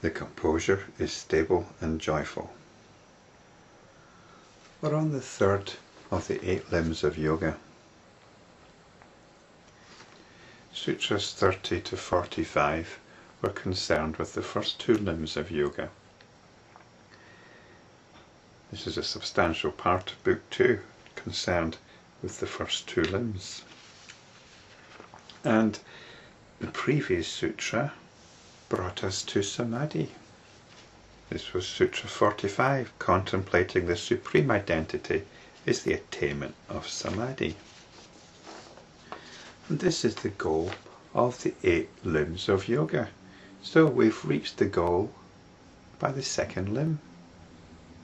The composure is stable and joyful. We're on the third of the 8 limbs of yoga. Sutras 30 to 45 were concerned with the first 2 limbs of yoga. This is a substantial part of Book 2, concerned with the first 2 limbs. And the previous sutra brought us to samadhi. This was Sutra 45, Contemplating the Supreme Identity is the attainment of samadhi. And this is the goal of the 8 limbs of yoga. So we've reached the goal by the 2nd limb,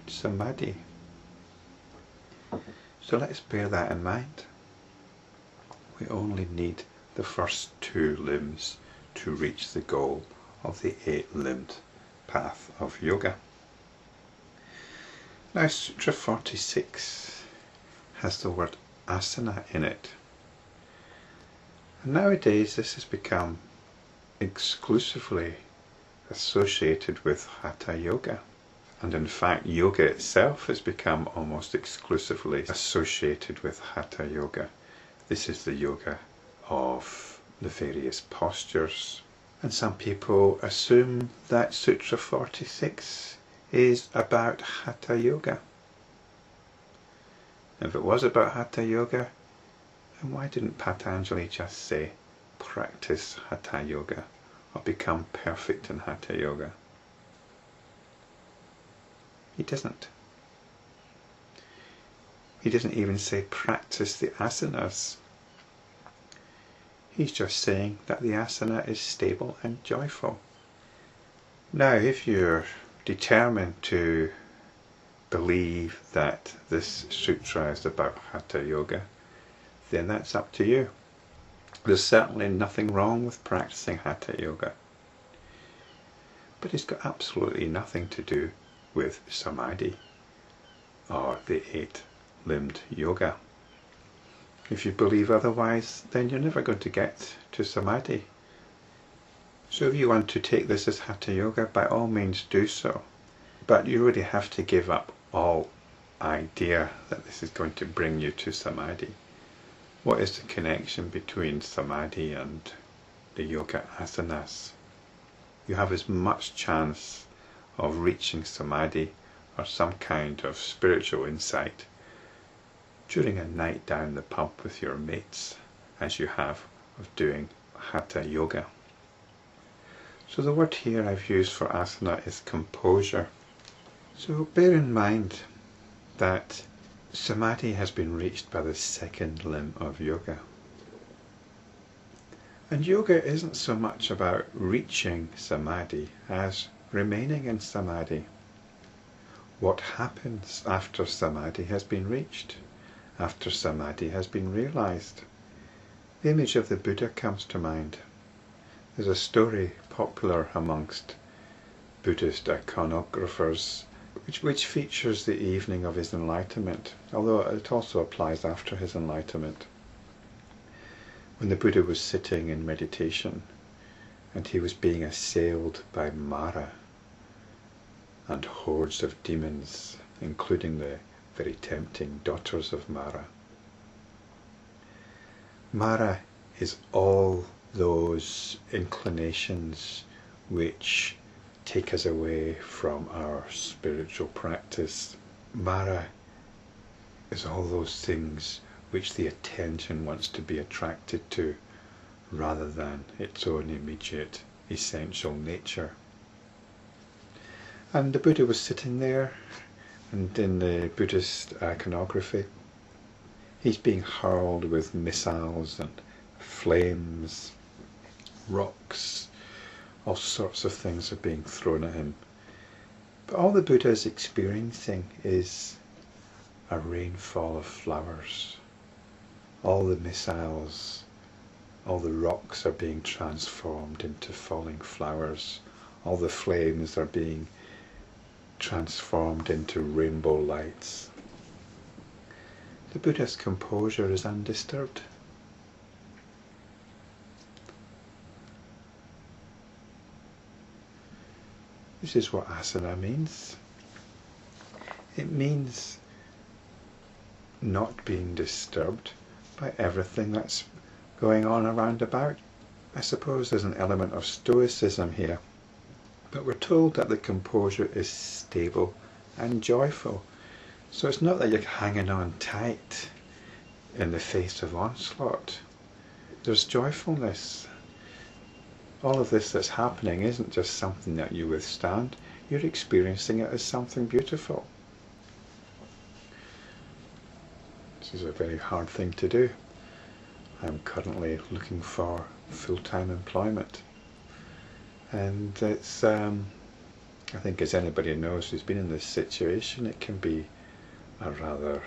samadhi. So let's bear that in mind. We only need the first 2 limbs to reach the goal of the 8-limbed path of yoga. Now Sutra 46 has the word asana in it. And nowadays this has become exclusively associated with hatha yoga. And in fact yoga itself has become almost exclusively associated with hatha yoga. This is the yoga of the various postures. And some people assume that Sutra 46 is about hatha yoga. If it was about hatha yoga, then why didn't Patanjali just say, practice hatha yoga, or become perfect in hatha yoga? He doesn't. He doesn't even say practice the asanas. He's just saying that the asana is stable and joyful. Now, if you're determined to believe that this sutra is about hatha yoga, then that's up to you. There's certainly nothing wrong with practicing hatha yoga. But it's got absolutely nothing to do with samadhi or the 8-limbed yoga. If you believe otherwise, then you're never going to get to samadhi. So if you want to take this as hatha yoga, by all means do so. But you really have to give up all idea that this is going to bring you to samadhi. What is the connection between samadhi and the yoga asanas? You have as much chance of reaching samadhi or some kind of spiritual insight during a night down the pub with your mates as you have of doing hatha yoga. So the word here I've used for asana is composure. So bear in mind that samadhi has been reached by the 2nd limb of yoga. And yoga isn't so much about reaching samadhi as remaining in samadhi. What happens after samadhi has been reached? After samadhi has been realized? The image of the Buddha comes to mind. There's a story popular amongst Buddhist iconographers which features the evening of his enlightenment, although it also applies after his enlightenment. When the Buddha was sitting in meditation and he was being assailed by Mara and hordes of demons, including the very tempting daughters of Mara. Mara is all those inclinations which take us away from our spiritual practice. Mara is all those things which the attention wants to be attracted to rather than its own immediate essential nature. And the Buddha was sitting there, and in the Buddhist iconography he's being hurled with missiles and flames, rocks, all sorts of things are being thrown at him. But all the Buddha is experiencing is a rainfall of flowers. All the missiles, all the rocks are being transformed into falling flowers. All the flames are being transformed into rainbow lights. The Buddha's composure is undisturbed. This is what asana means. It means not being disturbed by everything that's going on around about. I suppose there's an element of stoicism here, but we're told that the composure is stable and joyful. So it's not that you're hanging on tight in the face of onslaught. There's joyfulness. All of this that's happening isn't just something that you withstand, you're experiencing it as something beautiful. This is a very hard thing to do. I'm currently looking for full-time employment. And it's, I think as anybody knows who's been in this situation, it can be a rather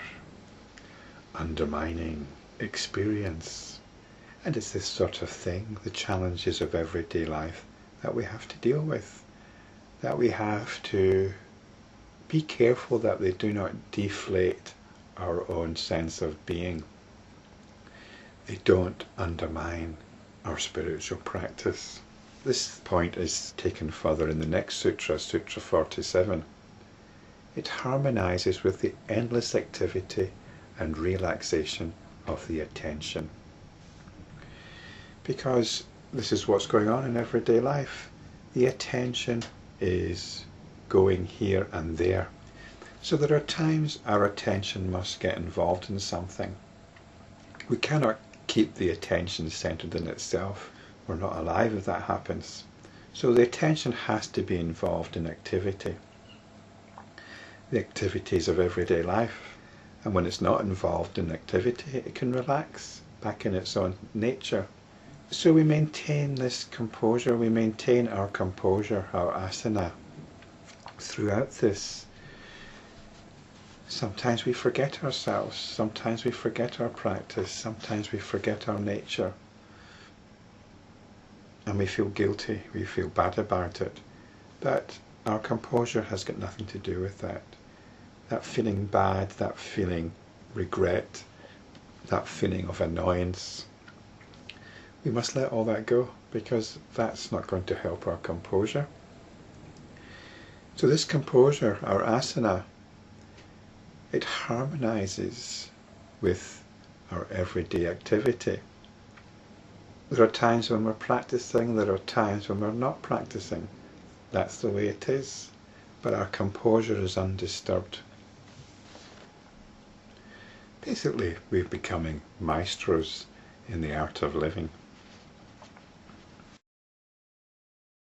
undermining experience. And it's this sort of thing, the challenges of everyday life, that we have to deal with. That we have to be careful that they do not deflate our own sense of being. They don't undermine our spiritual practice. This point is taken further in the next sutra, Sutra 47. It harmonizes with the endless activity and relaxation of the attention. Because this is what's going on in everyday life. The attention is going here and there. So there are times our attention must get involved in something. We cannot keep the attention centered in itself. We're not alive if that happens. So the attention has to be involved in activity. The activities of everyday life. And when it's not involved in activity, it can relax back in its own nature. So we maintain this composure, we maintain our composure, our asana, throughout this. Sometimes we forget ourselves, sometimes we forget our practice, sometimes we forget our nature. And we feel guilty, we feel bad about it. But our composure has got nothing to do with that. That feeling bad, that feeling regret, that feeling of annoyance, we must let all that go, because that's not going to help our composure. So this composure, our asana, it harmonizes with our everyday activity. There are times when we're practicing, there are times when we're not practicing. That's the way it is. But our composure is undisturbed. Basically, we're becoming maestros in the art of living.